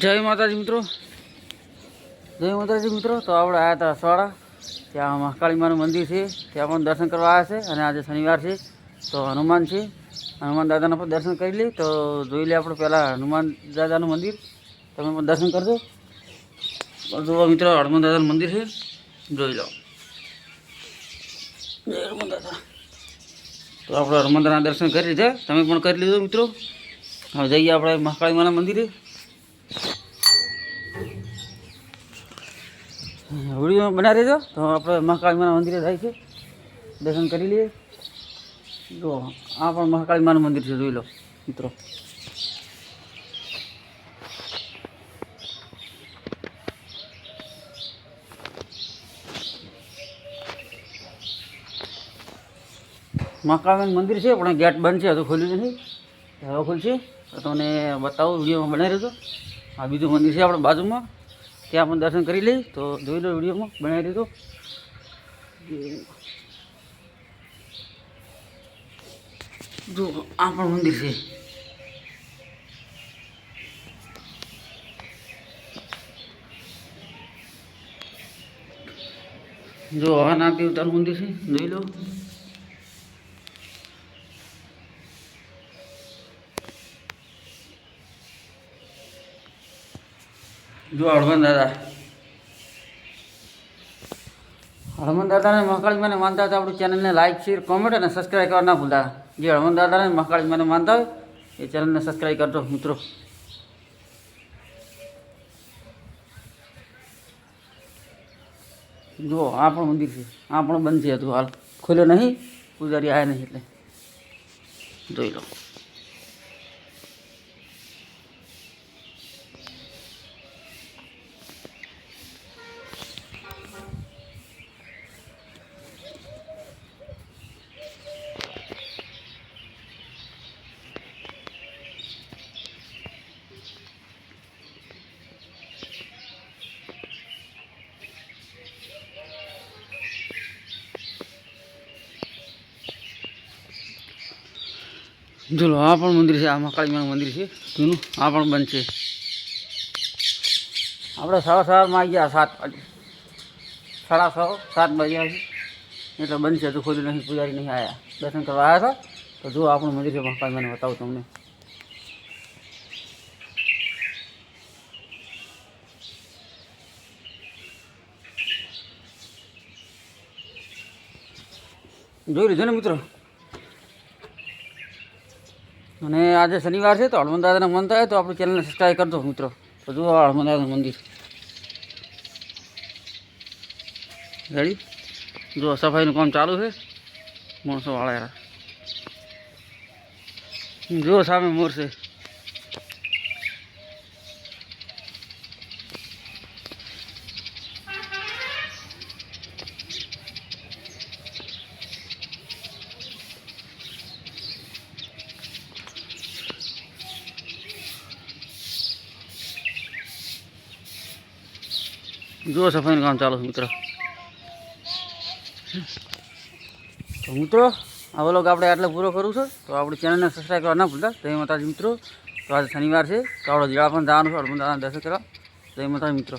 જય માતાજી મિત્રો, જય માતાજી મિત્રો. તો આપણે આવ્યા હતા સોડા, ત્યાં મહાકાળી માનું મંદિર છે, ત્યાં પણ દર્શન કરવા આવ્યા છે. અને આજે શનિવાર છે તો હનુમાન છે, હનુમાન દાદાના પણ દર્શન કરી લઈએ. તો જોઈ લે આપણે પહેલાં હનુમાન દાદાનું મંદિર, તમે પણ દર્શન કરજો. જુઓ મિત્રો, હનુમાન દાદાનું મંદિર છે, જોઈ લો. જય હનુમાન દાદા. તો આપણે હનુમાન દાદાના દર્શન કરી લીધા, તમે પણ કરી લીધો મિત્રો. હવે જઈએ આપણે મહાકાળી માના મંદિરે. વિડીયો બનાવી રહેજો. તો આપણે મહાકાળી માના મંદિરે જાય છે, દર્શન કરી લઈએ. જો આ પણ મહાકાળી માનું મંદિર છે, જોઈ લો મિત્રો. મહાકાળી માનું મંદિર છે, પણ ગેટ બંધ છે, હજુ ખોલ્યું નથી. હવે ખુલશે તો તમને બતાવું, વિડીયોમાં બનાવી રહેજો. આ બીજું મંદિર છે આપણે બાજુમાં, ત્યાં પણ દર્શન કરી લઈએ. તો જોઈ લો, વિડીયોમાં બનાવી દેજો. જો આ પણ મંદિર છે. જો આ નાગ દેવતાનું મંદિર છે, જોઈ લો. જો હનુમાન દાદા, હનુમાન દાદાને મહાકાળી માને માનતા હોય તો આપણી ચેનલને લાઈક, શેર, કોમેન્ટ અને સબસ્ક્રાઈબ કરવા ના ભૂલતા. જે હનુમાન દાદાને મહાકાળી માને માનતા હોય એ ચેનલને સબસ્ક્રાઈબ કરજો મિત્રો. જો આ પણ મંદિર છે, આ પણ બંધ છે, હતું હાલ ખોલ્યો નહીં, પૂજારી આવ્યા નહીં એટલે. જોઈ લો. જો આ પણ મંદિર છે, આ મહાકાળી માનું મંદિર છે જૂનું, આ પણ બંધ છે. આપણે સવારમાં આવી ગયા 7 વાગે, 6:30 7 વાગ્યા છે એટલે બંધ છે, હજુ ખોલ્યું નહીં, પૂજારી નહીં આવ્યા, દર્શન કરવા આવ્યા હતા. તો જો આપણું મંદિર છે મહાકાળી માને, બતાવું તમને. જોઈ લીધું ને મિત્રો. અને આજે શનિવાર છે તો હનુમાન દાદાને માનતા હોય તો આપણી ચેનલને સબસ્ક્રાઈબ કરજો મિત્રો. તો જુઓ હનુમાન દાદાનું મંદિર રેડી. જો સફાઈનું કામ ચાલુ છે, માણસો વાળા. જો સામે મોર છે. જો સફાઈનું કામ ચાલુ છે મિત્રો. તો મિત્રો આ વ્લોગ આપણે આટલે પૂરો કરું છું. તો આપણી ચેનલને સબસ્ક્રાઈબ કરવા ના ભૂલતા. જય માતાજી મિત્રો. તો આજે શનિવાર છે તો આપણે જિલ્લા પણ જવાનું છે હનુમાન દાદાના દર્શન કરવા. જય માતાજી મિત્રો.